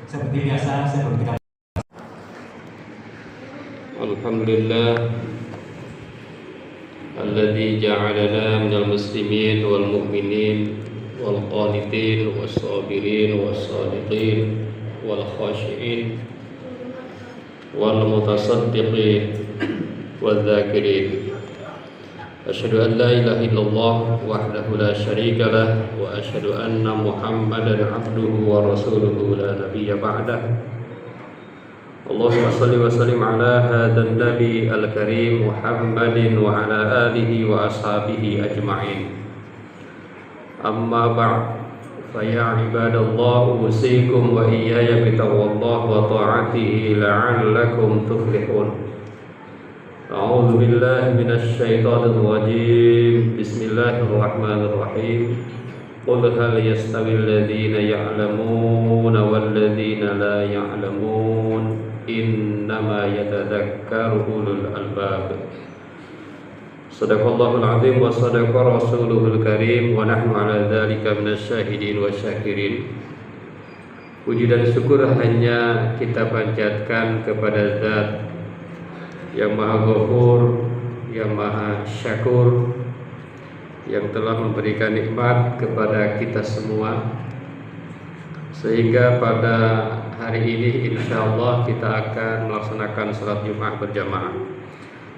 Seperti biasa, saya berterima kasih. Alhamdulillah alladzi ja'alana minal muslimin wal mu'minin wal qanitin was sabirin was sadiqin wal khashi'in wal mutasaddiqin wal dzakirin. Asyhadu an la ilaha illallah wahdahu la syarika lah wa asyhadu anna Muhammadan abduhu wa rasuluhu la nabiyya ba'dah. Allahumma salli wa sallim ala hadan nabi al-karim Muhammadin wa ala alihi wa ashabihi ajma'in. Amma ba'd, fa ya ibadallah usikum wa iyaya bitaqwallah wa ta'atihi la'allakum tuflihun. A'udzu billahi minasy syaithanir rajim. Bismillahirrahmanirrahim. Qul hal yastawil ladzina ya'lamuna wal ladzina la ya'lamun innama yatadzakkaru ulul albab. Shadaqallahul azim wa shadaqa rasuluhul karim wa nahnu ala dzalika minasyahidin wa syakirin. Puji dan syukur hanya kita panjatkan kepada Zat yang Maha Ghafur, yang Maha Syakur, yang telah memberikan nikmat kepada kita semua, sehingga pada hari ini insyaallah kita akan melaksanakan salat Jumat berjamaah.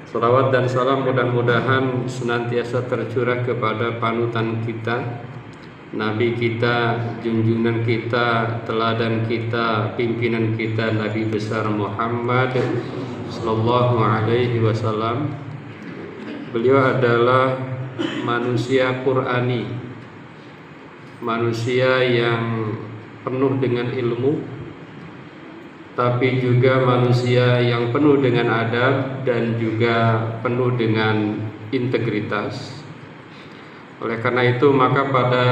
Salawat dan salam mudah-mudahan senantiasa tercurah kepada panutan kita, Nabi kita, junjungan kita, teladan kita, pimpinan kita, Nabi besar Muhammad sallallahu alaihi wasallam. Beliau adalah manusia Qur'ani, manusia yang penuh dengan ilmu, tapi juga manusia yang penuh dengan adab dan juga penuh dengan integritas. Oleh karena itu, maka pada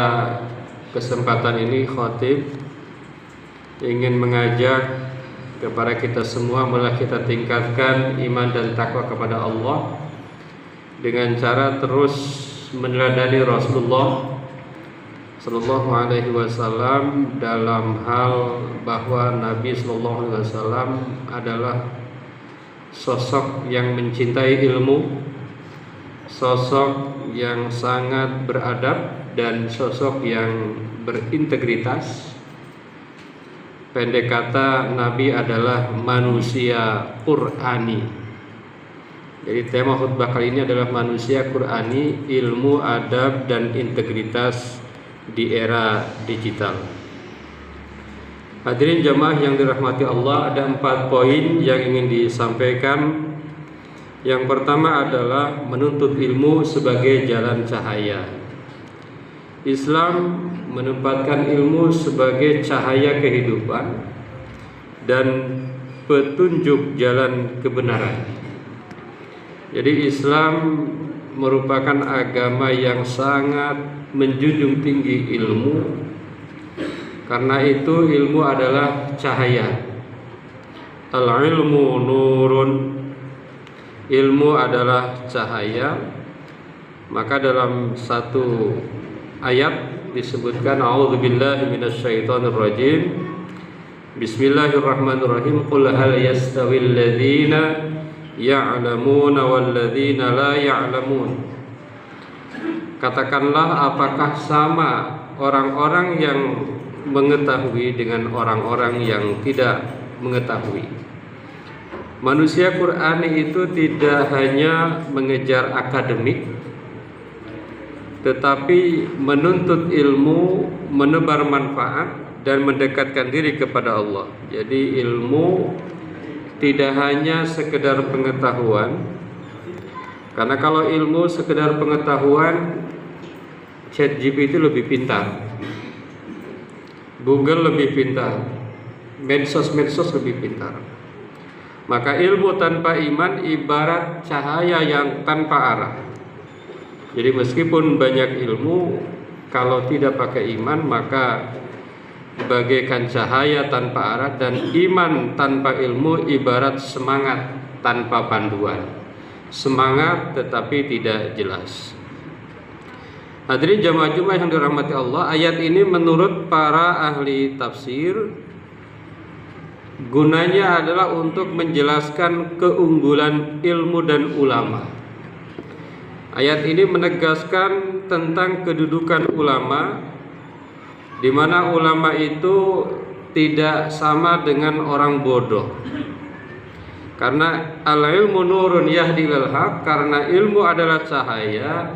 kesempatan ini khatib ingin mengajak kepada kita semua, malah kita tingkatkan iman dan takwa kepada Allah dengan cara terus meneladani Rasulullah Sallallahu Alaihi Wasallam dalam hal bahwa Nabi Sallallahu Alaihi Wasallam adalah sosok yang mencintai ilmu, sosok yang sangat beradab, dan sosok yang berintegritas. Pendek kata, Nabi adalah manusia Qur'ani. Jadi tema khutbah kali ini adalah manusia Qur'ani, ilmu, adab, dan integritas di era digital. Hadirin jamaah yang dirahmati Allah, ada 4 poin yang ingin disampaikan. Yang pertama adalah menuntut ilmu sebagai jalan cahaya. Islam menempatkan ilmu sebagai cahaya kehidupan dan petunjuk jalan kebenaran. Jadi Islam merupakan agama yang sangat menjunjung tinggi ilmu. Karena itu ilmu adalah cahaya. Al-ilmu nurun. Ilmu adalah cahaya. Maka dalam satu ayat disebutkan a'udzubillahi minasyaitonir rajim. Bismillahirrahmanirrahim. Qul hal yastawil ladzina ya'lamuna wal ladzina la ya'lamun. Katakanlah, apakah sama orang-orang yang mengetahui dengan orang-orang yang tidak mengetahui? Manusia Qur'ani itu tidak hanya mengejar akademik, tetapi menuntut ilmu, menebar manfaat, dan mendekatkan diri kepada Allah. Jadi ilmu tidak hanya sekedar pengetahuan, karena kalau ilmu sekedar pengetahuan, ChatGPT lebih pintar, Google lebih pintar, medsos lebih pintar. Maka ilmu tanpa iman ibarat cahaya yang tanpa arah. Jadi meskipun banyak ilmu, kalau tidak pakai iman maka bagaikan cahaya tanpa arah, dan iman tanpa ilmu ibarat semangat tanpa panduan. Semangat tetapi tidak jelas. Hadirin jamaah Jumat yang dirahmati Allah, ayat ini menurut para ahli tafsir gunanya adalah untuk menjelaskan keunggulan ilmu dan ulama. Ayat ini menegaskan tentang kedudukan ulama, di mana ulama itu tidak sama dengan orang bodoh. Karena al-ilmu nurun yahdi ilal haq, karena ilmu adalah cahaya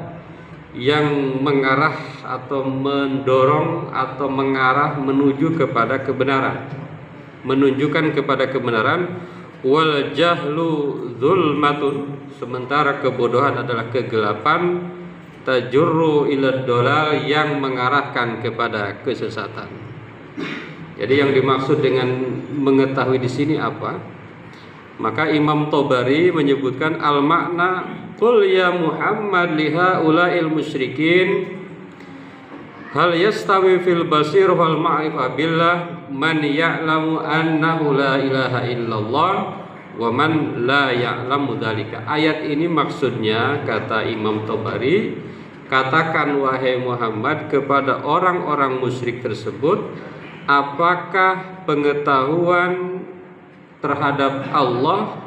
yang mengarah atau mendorong atau mengarah menuju kepada kebenaran, menunjukkan kepada kebenaran. Wal jahlu zulmatun, sementara kebodohan adalah kegelapan, tajurru ila dolal, yang mengarahkan kepada kesesatan. Jadi yang dimaksud dengan mengetahui di sini apa? Maka Imam Tobari menyebutkan al-makna qul ya Muhammad liha ula'il musyrikin hal yastawi fil basir wal ma'rifah billah man ya'lamu annahu la ilaha illallah wa man la ya'lamu dzalika. Ayat ini maksudnya, kata Imam Tobari, katakan wahai Muhammad kepada orang-orang musyrik tersebut, apakah pengetahuan terhadap Allah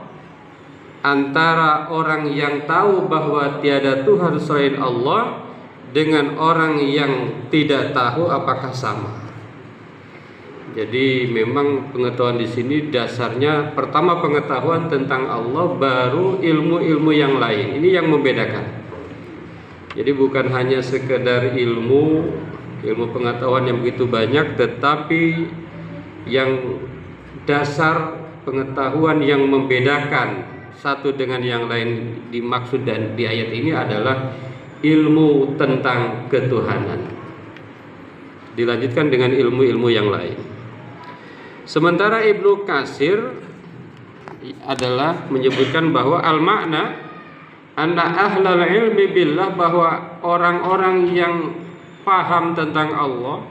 antara orang yang tahu bahwa tiada Tuhan selain Allah dengan orang yang tidak tahu apakah sama? Jadi memang pengetahuan di sini dasarnya pertama pengetahuan tentang Allah, baru ilmu-ilmu yang lain. Ini yang membedakan. Jadi bukan hanya sekedar ilmu pengetahuan yang begitu banyak, tetapi yang dasar pengetahuan yang membedakan satu dengan yang lain dimaksud dan di ayat ini adalah ilmu tentang ketuhanan. Dilanjutkan dengan ilmu-ilmu yang lain. Sementara Ibnu Katsir adalah menyebutkan bahwa al-makna anna ahlal ilmi billah, bahwa orang-orang yang paham tentang Allah,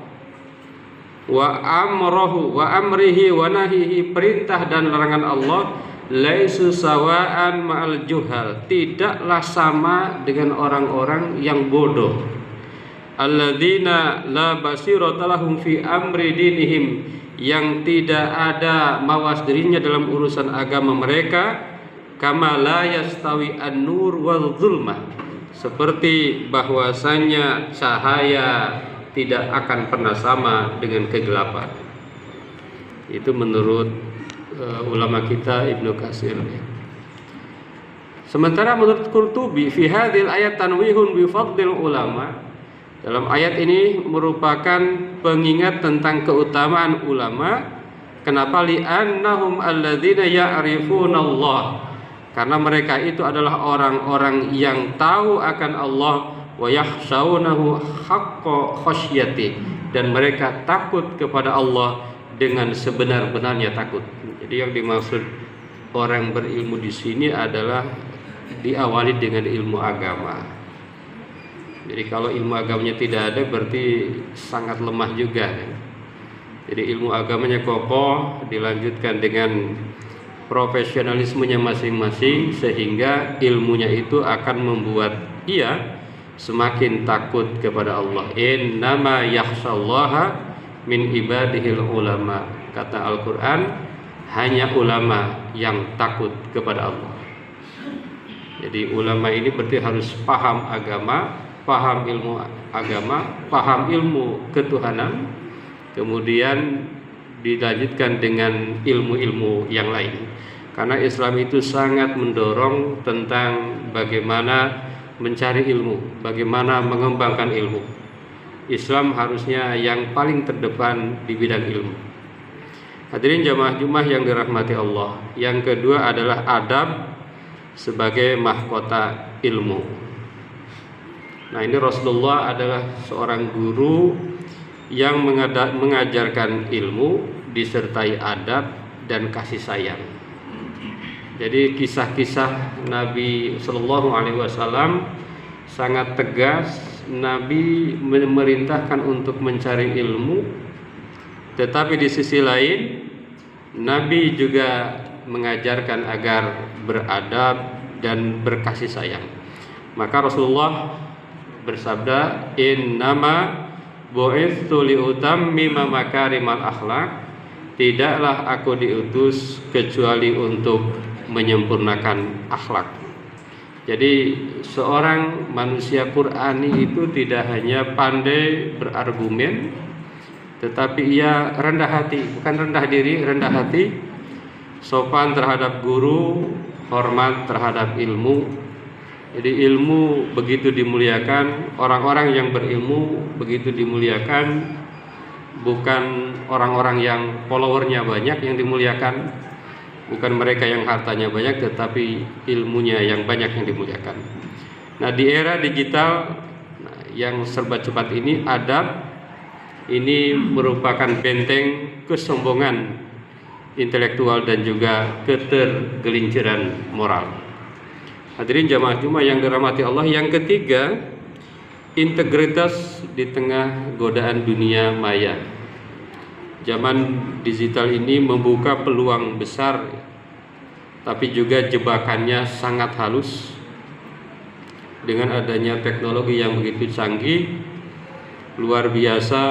wa amrohu wa amrihi wa nahihi, perintah dan larangan Allah, laisu sawaan ma'al juhal, tidaklah sama dengan orang-orang yang bodoh. Alladzina la basirata lahum fi amri dinihim, yang tidak ada mawas dirinya dalam urusan agama mereka. Kama la yastawi an-nur wal zulmah, seperti bahwasanya cahaya tidak akan pernah sama dengan kegelapan. Itu menurut ulama kita Ibnu Katsir. Sementara menurut Qurtubi, fi hadhil ayat tanwihun bi fadlil ulama, dalam ayat ini merupakan pengingat tentang keutamaan ulama. Kenapa? Li'annahum alladzina ya'rifuna Allah, karena mereka itu adalah orang-orang yang tahu akan Allah, wa yakhshawnahu haqqa khasyati, dan mereka takut kepada Allah dengan sebenar-benarnya takut. Jadi yang dimaksud orang berilmu di sini adalah diawali dengan ilmu agama. Jadi kalau ilmu agamanya tidak ada, berarti sangat lemah juga. Jadi ilmu agamanya kokoh, dilanjutkan dengan profesionalismenya masing-masing, sehingga ilmunya itu akan membuat ia semakin takut kepada Allah. Innama yakhshallaha min ibadihil ulama, kata Al-Quran, hanya ulama yang takut kepada Allah. Jadi ulama ini berarti harus paham agama, paham ilmu agama, paham ilmu ketuhanan, kemudian dilanjutkan dengan ilmu-ilmu yang lain. Karena Islam itu sangat mendorong tentang bagaimana mencari ilmu, bagaimana mengembangkan ilmu. Islam harusnya yang paling terdepan di bidang ilmu. Hadirin jamaah Jumat yang dirahmati Allah. Yang kedua adalah adab sebagai mahkota ilmu. Nah, ini Rasulullah adalah seorang guru yang mengajarkan ilmu disertai adab dan kasih sayang. Jadi kisah-kisah Nabi Shallallahu Alaihi Wasallam sangat tegas. Nabi memerintahkan untuk mencari ilmu, tetapi di sisi lain Nabi juga mengajarkan agar beradab dan berkasih sayang. Maka Rasulullah bersabda, innama bu'itsu liutammima makarimal akhlaq, tidaklah aku diutus kecuali untuk menyempurnakan akhlak. Jadi seorang manusia Qur'ani itu tidak hanya pandai berargumen, tetapi ia rendah hati, bukan rendah diri, rendah hati, sopan terhadap guru, hormat terhadap ilmu. Jadi ilmu begitu dimuliakan, orang-orang yang berilmu begitu dimuliakan, bukan orang-orang yang followernya banyak yang dimuliakan, bukan mereka yang hartanya banyak, tetapi ilmunya yang banyak yang dimuliakan. Nah, di era digital yang serba cepat ini, adab ini merupakan benteng kesombongan intelektual dan juga ketergelinciran moral. Hadirin jamaah Jumat yang dirahmati Allah, yang ketiga, integritas di tengah godaan dunia maya. Zaman digital ini membuka peluang besar, tapi juga jebakannya sangat halus. Dengan adanya teknologi yang begitu canggih, luar biasa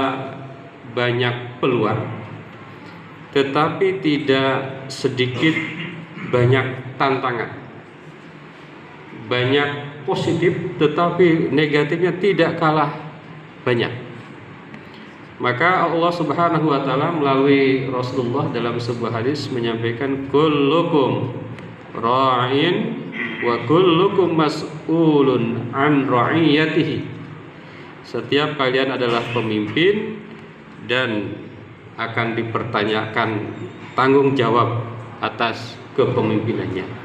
banyak peluang, tetapi tidak sedikit banyak tantangan. Banyak positif, tetapi negatifnya tidak kalah banyak. Maka Allah Subhanahu wa taala melalui Rasulullah dalam sebuah hadis menyampaikan, kullukum ra'in wa kullukum mas'ulun an ra'iyatihi. Setiap kalian adalah pemimpin dan akan dipertanyakan tanggung jawab atas kepemimpinannya.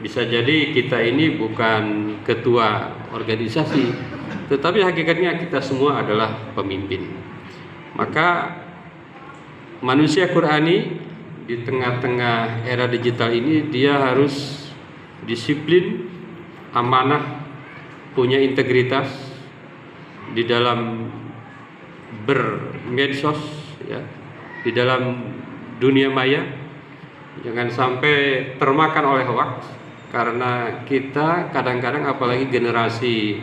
Bisa jadi kita ini bukan ketua organisasi, tetapi hakikatnya kita semua adalah pemimpin. Maka manusia Qur'ani di tengah-tengah era digital ini dia harus disiplin, amanah, punya integritas di dalam bermedsos, ya, di dalam dunia maya. Jangan sampai termakan oleh hoaks, karena kita kadang-kadang, apalagi generasi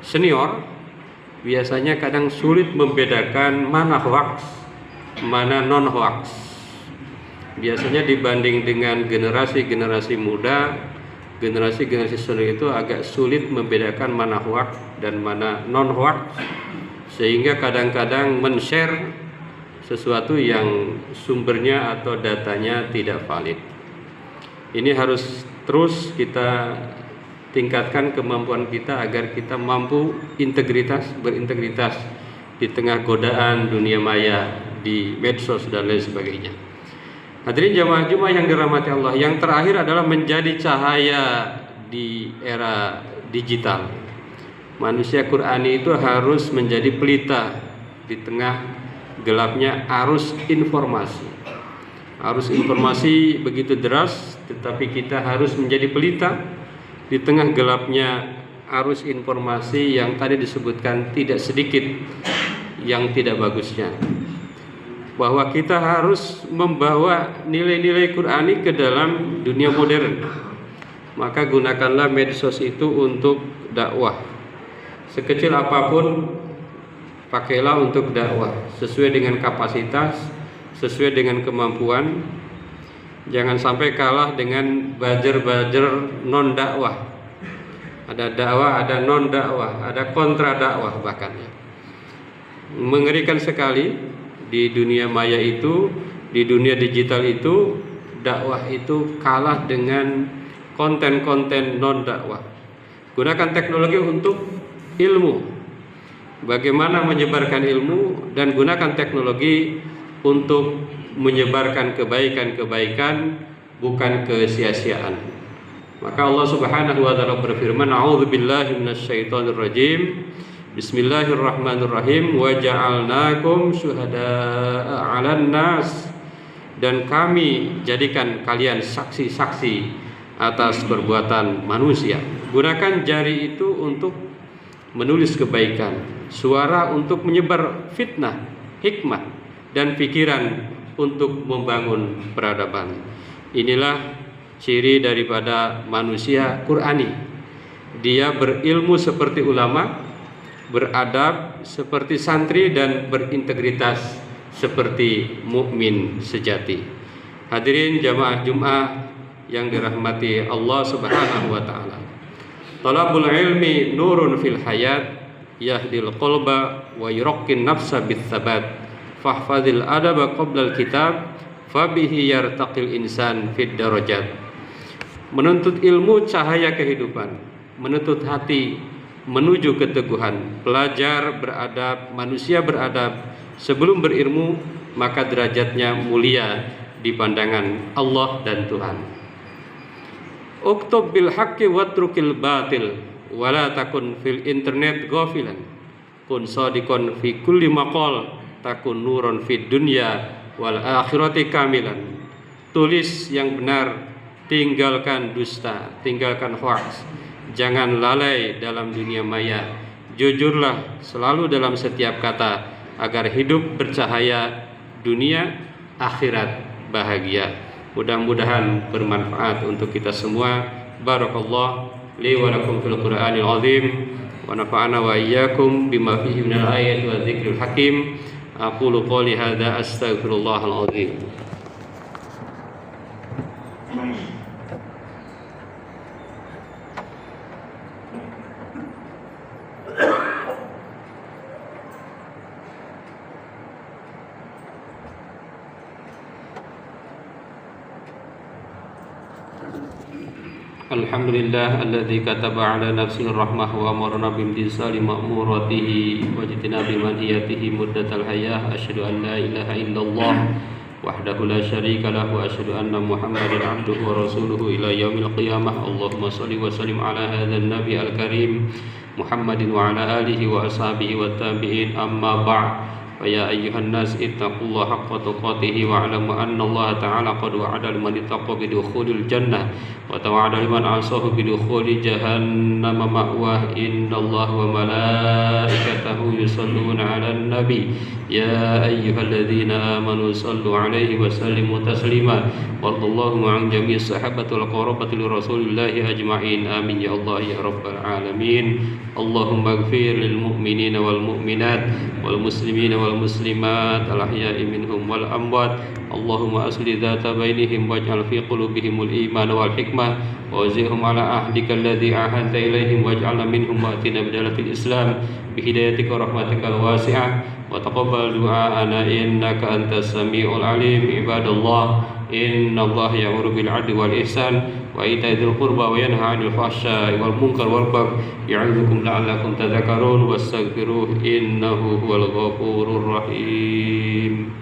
senior, biasanya kadang sulit membedakan mana hoaks, mana non hoaks. Biasanya dibanding dengan generasi-generasi muda, generasi-generasi senior itu agak sulit membedakan mana hoaks dan mana non hoaks, sehingga kadang-kadang men-share sesuatu yang sumbernya atau datanya tidak valid. Ini harus terus kita tingkatkan kemampuan kita agar kita mampu berintegritas di tengah godaan dunia maya, di medsos dan lain sebagainya. Hadirin jamaah Jumat yang dirahmati Allah, yang terakhir adalah menjadi cahaya di era digital. Manusia Qur'ani itu harus menjadi pelita di tengah gelapnya arus informasi. Arus informasi begitu deras, tetapi kita harus menjadi pelita di tengah gelapnya arus informasi yang tadi disebutkan tidak sedikit yang tidak bagusnya. Bahwa kita harus membawa nilai-nilai Qur'ani ke dalam dunia modern. Maka gunakanlah medsos itu untuk dakwah. Sekecil apapun, pakailah untuk dakwah sesuai dengan kapasitas, sesuai dengan kemampuan. Jangan sampai kalah dengan buzzer-buzzer non dakwah. Ada dakwah, ada non dakwah, ada kontra dakwah bahkan. Mengerikan sekali di dunia maya itu, di dunia digital itu, dakwah itu kalah dengan konten-konten non dakwah. Gunakan teknologi untuk ilmu, bagaimana menyebarkan ilmu, dan gunakan teknologi untuk menyebarkan kebaikan-kebaikan, bukan kesia-siaan. Maka Allah Subhanahu wa taala berfirman, a'udzubillahi minasyaitonir rajim. Bismillahirrahmanirrahim. Wa ja'alnakum syuhada'a 'alan nas. Dan kami jadikan kalian saksi-saksi atas perbuatan manusia. Gunakan jari itu untuk menulis kebaikan, suara untuk menyebar fitnah, hikmah, dan pikiran untuk membangun peradaban. Inilah ciri daripada manusia Qur'ani. Dia berilmu seperti ulama, beradab seperti santri, dan berintegritas seperti mukmin sejati. Hadirin jamaah Jumat yang dirahmati Allah Subhanahu wa taala. Talabul ilmi nurun fil hayat yahdil qalba wa yuraqqin nafsa bis sabat. Fahfazil adaba qabla al kitab fabihi yartaqil insan fid darajat. Menuntut ilmu cahaya kehidupan, menuntut hati menuju keteguhan. Pelajar beradab, manusia beradab sebelum berilmu, maka derajatnya mulia di pandangan Allah dan Tuhan. Uktub bil haqqi watrukil batil wala takun fil internet ghafilan. Kun shadiqan fi kulli maqal takun nuron fid dunya wal akhirati kamilan. Tulis yang benar, tinggalkan dusta, tinggalkan hoax. Jangan lalai dalam dunia maya. Jujurlah selalu dalam setiap kata agar hidup bercahaya, dunia akhirat bahagia. Mudah-mudahan bermanfaat untuk kita semua. Barakallah li wa lakum fil Qur'anil azim wa nafa'ana wa iyyakum bima fihi minal ayati wa dzikril hakim. Aqulu qouli hadza astaghfirullahal azim. Alhamdulillah alladzi kataba ala nafsihi rahmah wa amarna bimtisali ma'muratihi wa jitinabi manhiyatihi muddatal hayah. Asyhadu an la ilaha illallah wahdahu la syarika lahu wa asyhadu anna Muhammadan abduhu wa rasuluhu ila yaumil qiyamah. Allahumma shalli wa sallim ala hadzal nabi al karim Muhammadin wa ala alihi wa ashabihi wa tabi'in. Amma ba'd. Ya ayyuhan nas ittaqullaha haqqa tuqatih wa alamu anna Allah ta'ala qad wa'ada liman ittaqa bidukhulil jannah wa tawa'ada liman 'asahu bidukhuli jahannam ma'wah. Innallaha wa malaikatahu yusholluna 'alan nabi ya ayyuhalladzina amanu shallu 'alaihi wa sallimu taslima. Wallahu ma'an jami'is sahabatil qarabati li rasulillahi ajma'in. Amin ya Allah ya rabbal alamin. Allahumma ighfir lil mu'minina wal mu'minat wal muslimina wal muslimat al ahya'i minhum wal amwat. Allahumma asli dzata bainihim waj'al fi qulubihimul iman wal hikmah wa zidhum ala ahdika alladhi ahadta ilaihim waj'alna minhum wa atina bidalatil islam bihidayatika wa rahmatikal wasi'ah wa taqabbal du'aana innaka antas samiul alim. Ibadallah, innallaha ya'muru bil 'adli wal ihsan wa ita'i dzil qurba wa yanha 'anil fahsya'i wal munkar wal baghi ya'idzukum la'allakum tadhakkarun. Wastaghfiruhu innahu huwal ghafurur rahim.